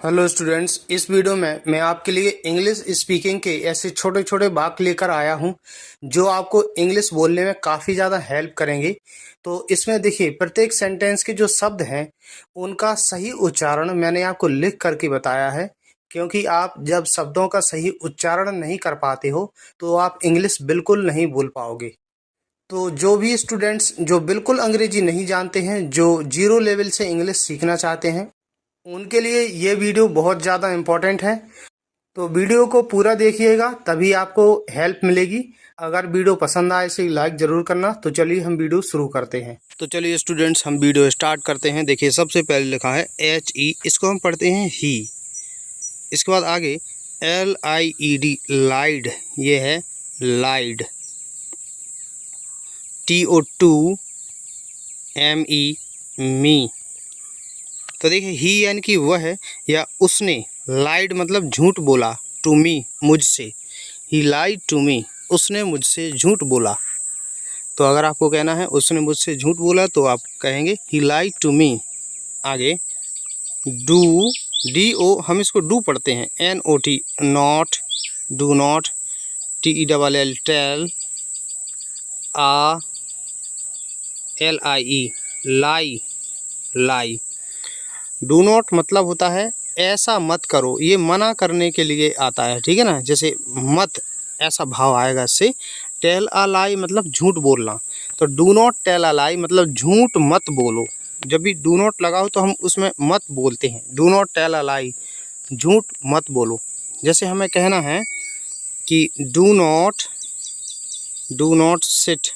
Hello students, इस video में मैं आपके लिए इंग्लिश स्पीकिंग के ऐसे छोटे छोटे वाक्य लेकर आया हूं जो आपको इंग्लिश बोलने में काफ़ी ज़्यादा हेल्प करेंगे। तो इसमें देखिए, प्रत्येक सेंटेंस के जो शब्द हैं उनका सही उच्चारण मैंने आपको लिख करके बताया है, क्योंकि आप जब शब्दों का सही उच्चारण नहीं कर पाते हो तो आप इंग्लिश बिल्कुल नहीं बोल पाओगे। तो जो भी स्टूडेंट्स जो बिल्कुल अंग्रेजी नहीं जानते हैं, जो जीरो लेवल से इंग्लिश सीखना चाहते हैं, उनके लिए ये वीडियो बहुत ज़्यादा इम्पोर्टेंट है। तो वीडियो को पूरा देखिएगा, तभी आपको हेल्प मिलेगी। अगर वीडियो पसंद आए इसे लाइक ज़रूर करना। तो चलिए हम वीडियो शुरू करते हैं। तो चलिए स्टूडेंट्स, हम वीडियो स्टार्ट करते हैं। देखिए, सबसे पहले लिखा है HE, इसको हम पढ़ते हैं ही। इसके बाद आगे LIED, लाइड, ये है लाइड। TO2 ME, मी। तो देखिए, ही यानी कि वह है या उसने, लाइड मतलब झूठ बोला, टू मी, मुझसे। ही लाइड टू मी, उसने मुझसे झूठ बोला। तो अगर आपको कहना है उसने मुझसे झूठ बोला तो आप कहेंगे ही लाइड टू मी। आगे डू, DO, हम इसको डू पढ़ते हैं, NOT, not, do not, TELL, tell, LIE, lie, lie. Do not मतलब होता है ऐसा मत करो, ये मना करने के लिए आता है, ठीक है ना। जैसे मत, ऐसा भाव आएगा इससे। टेल अ लाई मतलब झूठ बोलना। तो डू नॉट टेल अ लाई मतलब झूठ मत बोलो। जब भी डू नॉट लगा हो तो हम उसमें मत बोलते हैं। डू नॉट टेल अ लाई, झूठ मत बोलो। जैसे हमें कहना है कि डू नॉट सिट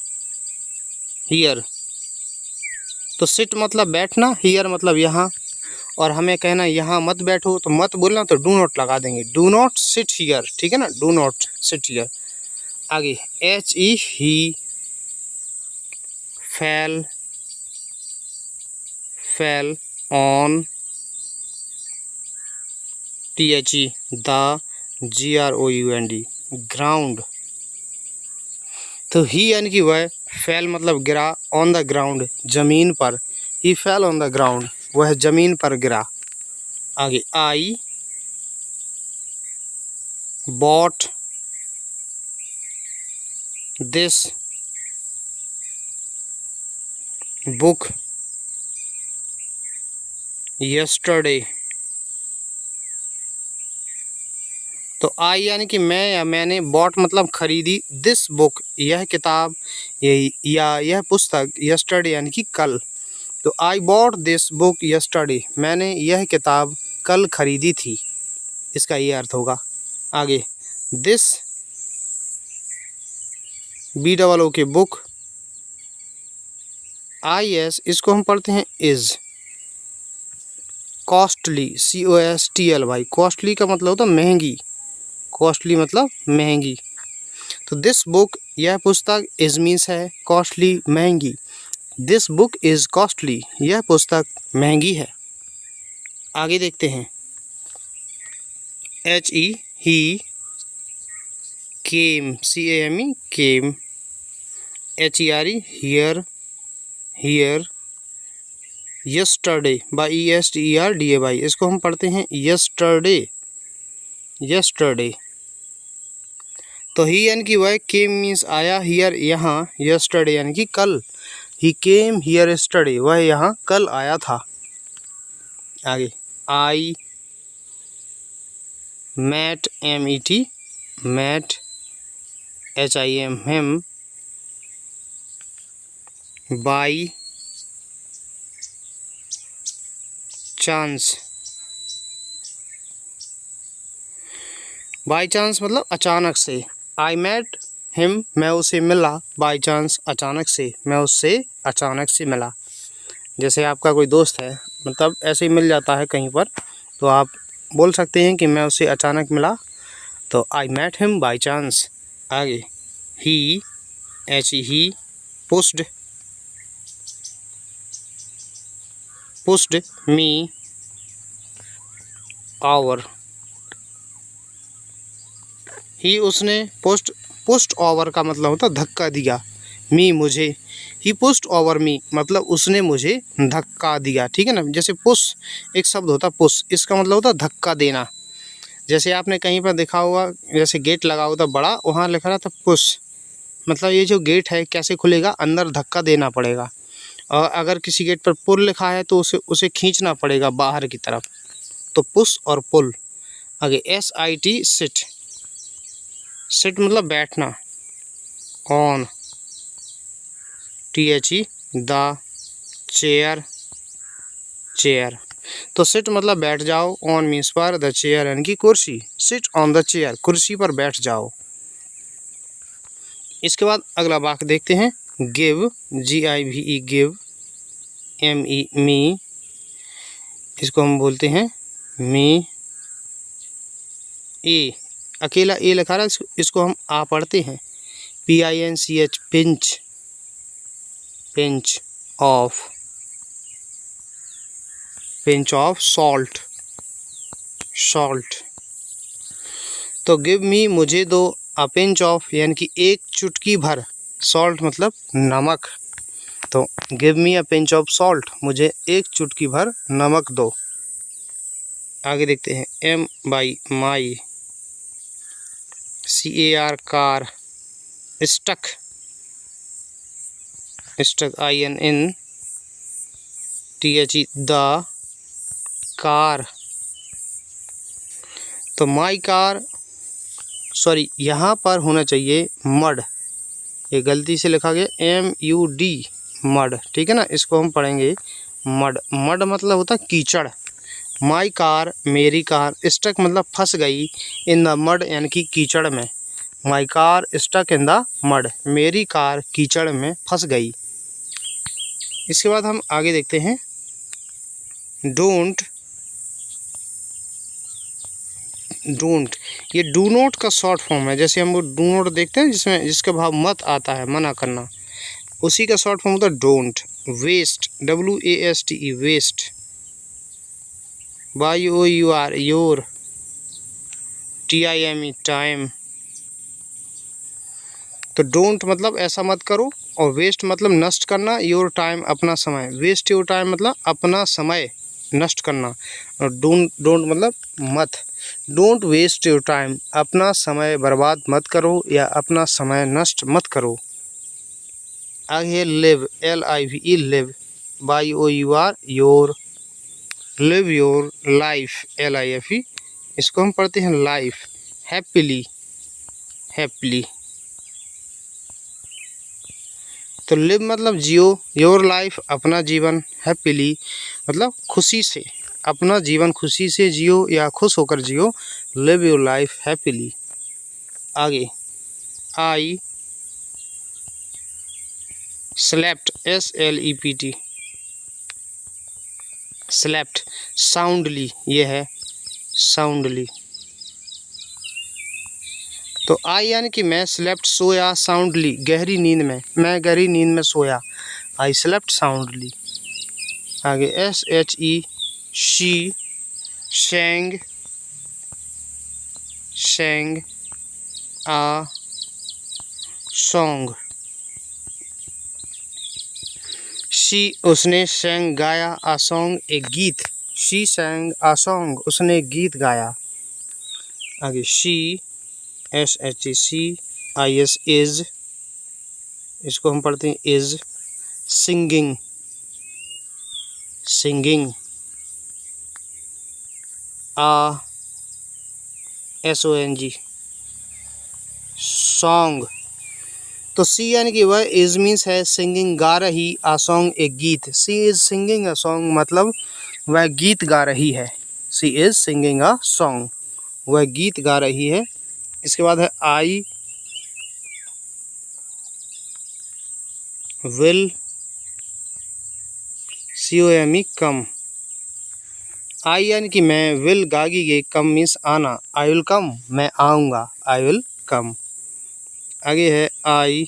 हियर। तो सिट मतलब बैठना, हियर मतलब यहाँ, और हमें कहना यहाँ मत बैठो तो मत बोलना, तो डू नॉट लगा देंगे। डू नॉट सिट हियर, ठीक है ना, डू नॉट सिट हियर। आगे HE, he, fail, fell on, THE, the, GROUND, ground. तो ही यानी कि वह, फेल मतलब गिरा, ऑन द ग्राउंड, जमीन पर। ही फेल ऑन द ग्राउंड, वह जमीन पर गिरा। आगे I bought this book yesterday. तो आई यानी कि मैं या मैंने, बॉट मतलब खरीदी, दिस बुक यह किताब, यह पुस्तक, यस्टरडे यानी कि कल। तो I bought this book yesterday, मैंने यह किताब कल खरीदी थी, इसका ये अर्थ होगा। आगे दिस, BOO के बुक, IS, इसको हम पढ़ते हैं इज। कॉस्टली, COSTLY, कॉस्टली का मतलब होता है महंगी, कॉस्टली मतलब महंगी। तो दिस बुक, यह पुस्तक, इज मीन्स है कॉस्टली, महंगी। दिस बुक इज़ कॉस्टली, यह पुस्तक महंगी है। आगे देखते हैं HE, he, came, CAME, came. HERE, here, here. Yesterday, YESTERDAY, इसको हम पढ़ते हैं यस्टरडे, यस्टरडे। तो ही यानी कि वह, केम मीन्स आया, हियर यहाँ, यस्टरडे यानी कि कल। ही केम हियर यस्टरडे, वह यहाँ कल आया था। आगे I met, MET, met, HIM, him. By chance, by chance मतलब अचानक से। आई मैट हिम, मैं उसे मिला, बाई चांस, अचानक से, मैं उससे अचानक से मिला। जैसे आपका कोई दोस्त है, मतलब ऐसे ही मिल जाता है कहीं पर, तो आप बोल सकते हैं कि मैं उससे अचानक मिला। तो I met him by chance. आगे he, HE, he, pushed, pushed me, आवर। ही, उसने, पुस्ट, पुस्ट ओवर का मतलब होता धक्का दिया, मी मुझे, ही पुश्ड ओवर मी मतलब उसने मुझे धक्का दिया, ठीक है ना। जैसे पुश एक शब्द होता पुश, इसका मतलब होता धक्का देना। जैसे आपने कहीं पर देखा होगा, जैसे गेट लगा होता बड़ा, वहाँ लिखा रहता पुश, मतलब ये जो गेट है कैसे खुलेगा, अंदर धक्का देना पड़ेगा। और अगर किसी गेट पर पुल लिखा है तो उसे खींचना पड़ेगा बाहर की तरफ, तो पुश और पुल। आगे SIT सिट, सिट मतलब बैठना। On THE the chair, chair तो सिट मतलब बैठ जाओ, ऑन मीन्स पर, द चेयर यानी कि कुर्सी, सिट ऑन द चेयर कुर्सी पर बैठ जाओ। इसके बाद अगला वाक्य देखते हैं, गिव GIVE गिव, ME मी, इसको हम बोलते हैं मी। ए अकेला ए लिखा रहा है, इसको हम आ पढ़ते हैं, PINCH pinch, pinch of, pinch of salt, salt. तो गिव मी मुझे दो, अ पिंच ऑफ यानी कि एक चुटकी भर, सॉल्ट मतलब नमक, तो give me a pinch of salt मुझे एक चुटकी भर नमक दो। आगे देखते हैं, M by my, CAR car, stuck, stuck INN THE the car. तो माई कार, सॉरी यहाँ पर होना चाहिए मड, ये गलती से लिखा गया MUD मड, ठीक है ना। इसको हम पढ़ेंगे मड, मड मतलब होता कीचड़। माई कार मेरी कार, स्टक मतलब फंस गई, इन द मड यानी कि कीचड़ में। My car stuck in the mud, मेरी कार कीचड़ में फंस गई। इसके बाद हम आगे देखते हैं, डोंट, डोंट ये डू नॉट का शॉर्ट फॉर्म है। जैसे हम वो डू नॉट देखते हैं जिसमें जिसका भाव मत आता है, मना करना, उसी का शॉर्ट फॉर्म होता है don't. Waste WASTE waste, YOUR your, TIME time. तो डोंट मतलब ऐसा मत करो, और वेस्ट मतलब नष्ट करना, योर टाइम अपना समय, वेस्ट योर टाइम मतलब अपना समय नष्ट करना, और डोंट मतलब मत। डोंट वेस्ट योर टाइम अपना समय बर्बाद मत करो या अपना समय नष्ट मत करो। आगे live LIVE live, YOUR your, live your life LIFE, इसको हम पढ़ते हैं लाइफ। हैप्पीली, हैप्पीली तो लिव मतलब जियो, योर लाइफ अपना जीवन, हैप्पीली मतलब खुशी से, अपना जीवन खुशी से जियो या खुश होकर जियो, लिव योर लाइफ हैप्पीली। आगे I slept SLEPT, slept soundly, ये है साउंडली। तो आई यानी कि मैं, स्लेप्ट सोया, साउंडली गहरी नींद में, मैं गहरी नींद में सोया, आई स्लेप्ट साउंडली। आगे SHE she, शैंग, शैंग uh song, she उसने, शैंग गाया, आ सॉन्ग एक गीत, शी शैंग आ सॉन्ग उसने गीत गाया। आगे शी SHEC IS इज, इसको हम पढ़ते हैं is, singing, singing a SONG song. तो सी यानी कि वह, इज मीन्स है सिंगिंग गा रही, आ सॉन्ग एक गीत, सी इज सिंगिंग अ सॉन्ग मतलब वह गीत गा रही है, सी इज सिंगिंग अ सॉन्ग वह गीत गा रही है। इसके बाद है आई विल COME कम, आई यानी कि मैं, विल गागी कम मीन्स आना, आई विल कम मैं आऊँगा, आई विल कम। आगे है आई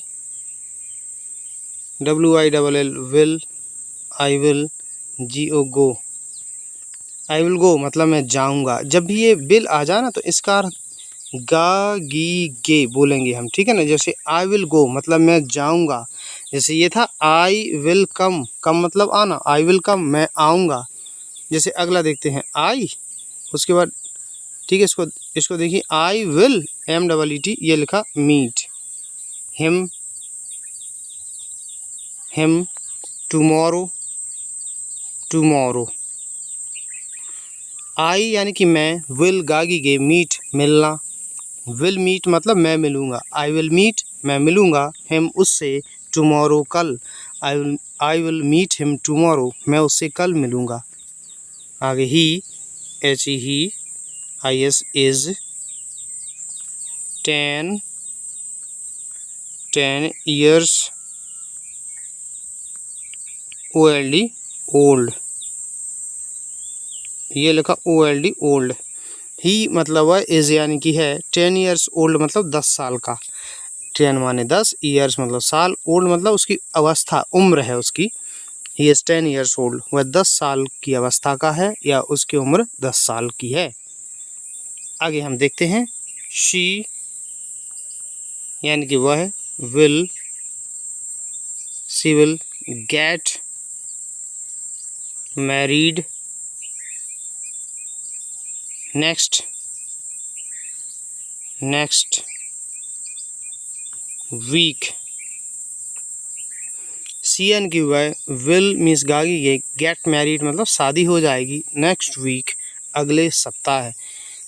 WILL will, I will GO go, I will go मतलब मैं जाऊँगा। जब भी ये विल आ जाए ना तो इसका अर्थ गा गी गे बोलेंगे हम, ठीक है ना। जैसे आई विल गो मतलब मैं जाऊँगा, जैसे ये था आई विल कम, कम मतलब आना, आई विल कम मैं आऊँगा। जैसे अगला देखते हैं आई, उसके बाद ठीक है, इसको देखिए आई विल MEET ये लिखा मीट, हिम टुमारो आई यानी कि मैं, विल गागी गे मीट मिलना, विल मीट मतलब मैं मिलूँगा, आई विल मीट मैं मिलूँगा, हिम उससे, टुमारो कल, I will meet him tomorrow मैं उससे कल मिलूँगा। आगे ही ही IS is 10 years old old, ये लिखा OLD ओल्ड। ही मतलब है इज़ यानी कि है, 10 years ओल्ड मतलब 10 साल का, 10 माने 10, ईयर्स मतलब साल, ओल्ड मतलब उसकी अवस्था, उम्र है उसकी। ही इज़ 10 years ओल्ड, वह 10 साल की अवस्था का है या उसकी उम्र 10 साल की है। आगे हम देखते हैं शी यानी कि वह, will she will get married next week. सी एन की वह, विल मीन्स गागी ये, गेट मैरिड मतलब शादी हो जाएगी, नेक्स्ट वीक अगले सप्ताह।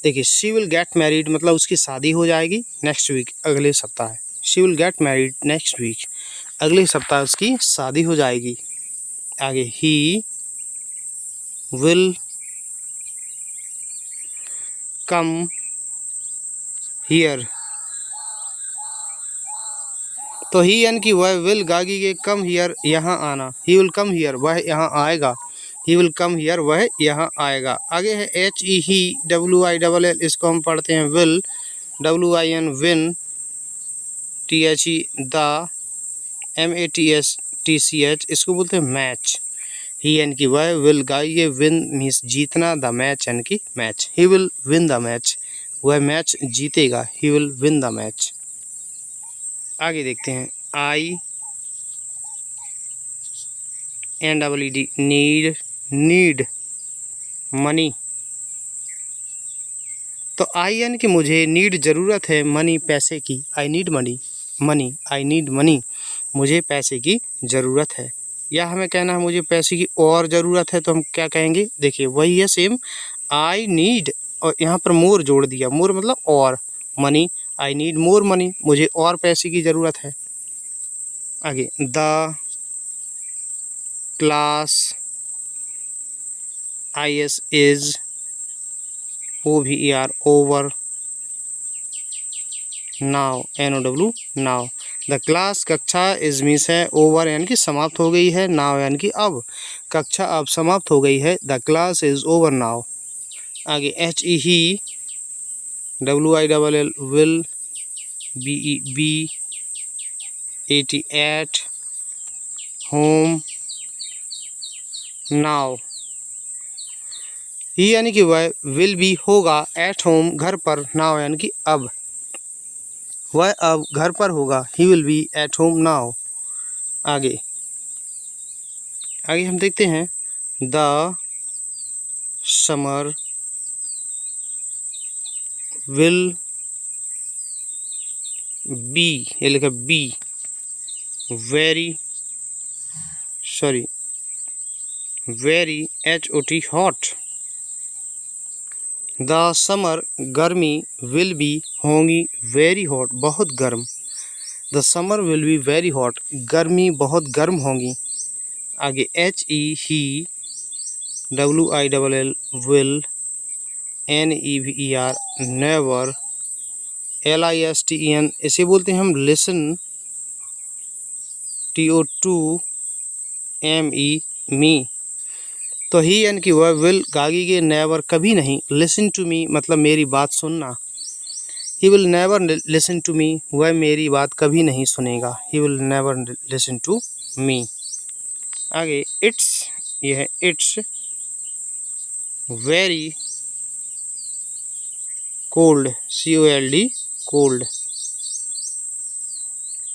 देखिए शी विल गेट मैरिड मतलब उसकी शादी हो जाएगी, नेक्स्ट वीक अगले सप्ताह, she will get married next week अगले सप्ताह उसकी शादी हो जाएगी। आगे ही विल कम हियर, तो ही यानी कि वह, विल गागी के कम हियर यहाँ आना, ही विल कम हियर वह यहाँ आएगा, ही विल कम हियर वह यहाँ आएगा। आगे है HE ही, WILL इसको हम पढ़ते हैं will, WIN win, THE the, MATCH इसको बोलते हैं मैच। ही यानी कि वह, विल गाइए, विन मीन्स जीतना, द मैच यानी कि match, he will win the match वह मैच जीतेगा, he will win the match. आगे देखते हैं INED नीड मनी, तो आई यानी कि मुझे, नीड ज़रूरत है, मनी पैसे की, आई नीड मनी मुझे पैसे की ज़रूरत है। या हमें कहना है मुझे पैसे की और ज़रूरत है, तो हम क्या कहेंगे, देखिए वही है सेम, आई नीड और यहाँ पर मोर जोड़ दिया, मोर मतलब और, money, I need more money मुझे और पैसे की ज़रूरत है। आगे the class IS is OVER over now NOW now, the class कक्षा इज मीन्स है, ओवर यानी कि समाप्त हो गई है, नाउ यानी कि अब, कक्षा अब समाप्त हो गई है, the class is over now. आगे HE he, WILL will, BEB 88 home now, he यानी कि वह, विल बी होगा, एट होम घर पर, नाउ यानी कि अब, वह अब घर पर होगा, he will be at home now. आगे हम देखते हैं द समर विल बी, ये लिखा be very HOT hot, the summer गर्मी, विल बी होंगी, वेरी हॉट बहुत गर्म, the summer will be very hot गर्मी बहुत गर्म होंगी। आगे HE he, WILL will, NEVER never, LISTEN इसे बोलते हैं हम लिसन, TO2ME मी, तो ही यानी कि वह, विल गागी के, नेवर कभी नहीं, लिसन टू मी मतलब मेरी बात सुनना, he will never listen to me वह मेरी बात कभी नहीं सुनेगा, he will never listen to me. आगे इट्स, ये है it's very cold, COLD cold,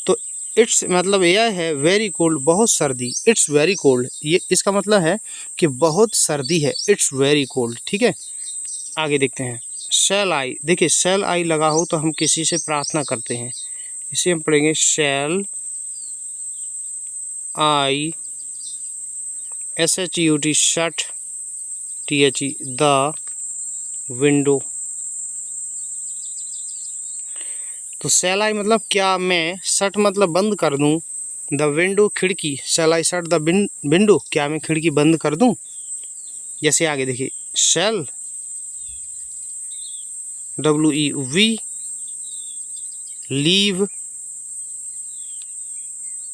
तो इट्स मतलब यह है वेरी कोल्ड, बहुत सर्दी। इट्स वेरी कोल्ड, ये इसका मतलब है कि बहुत सर्दी है। इट्स वेरी कोल्ड, ठीक है। आगे देखते हैं। शैल आई, देखिए शैल आई लगा हो तो हम किसी से प्रार्थना करते हैं, इसे हम पढ़ेंगे शैल आई, SHUT shut, THE the window. तो शैल आई मतलब क्या मैं, शट मतलब बंद कर दूं, द विंडो खिड़की, shall I shut the window, क्या मैं खिड़की बंद कर दूं। जैसे आगे देखिए, shall WEV, leave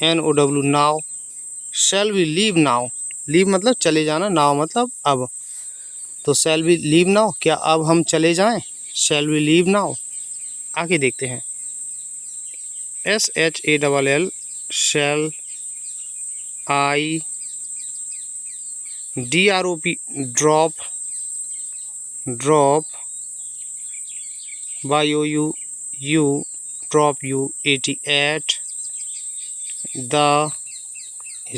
NOW now, shall we leave now, leave मतलब चले जाना, नाउ मतलब अब। तो शैल वी लीव नाउ, क्या अब हम चले जाएं, शैल वी लीव नाउ। आगे देखते हैं। SHALL shall I, DROP drop, drop YOU drop UAT at the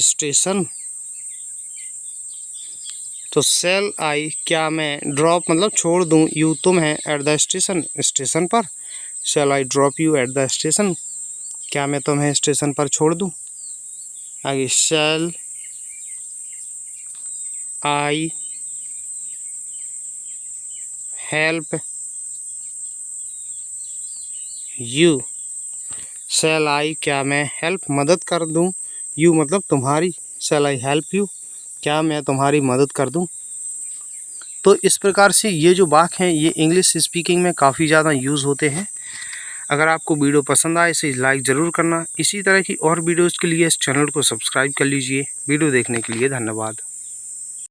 station. तो शैल आई क्या मैं, ड्रॉप मतलब छोड़ दूं, यू तुम है, एट द स्टेशन स्टेशन पर, shall I drop you at the station, क्या मैं तुम्हें स्टेशन पर छोड़ दूं। आगे शैल आई हेल्प यू, शैल आई क्या मैं हेल्प मदद कर दूं, यू मतलब तुम्हारी, शैल आई हेल्प यू, क्या मैं तुम्हारी मदद कर दूं। तो इस प्रकार से ये जो वाक्य हैं ये इंग्लिश स्पीकिंग में काफ़ी ज़्यादा यूज़ होते हैं। अगर आपको वीडियो पसंद आए इसे लाइक ज़रूर करना। इसी तरह की और वीडियोज़ के लिए इस चैनल को सब्सक्राइब कर लीजिए। वीडियो देखने के लिए धन्यवाद।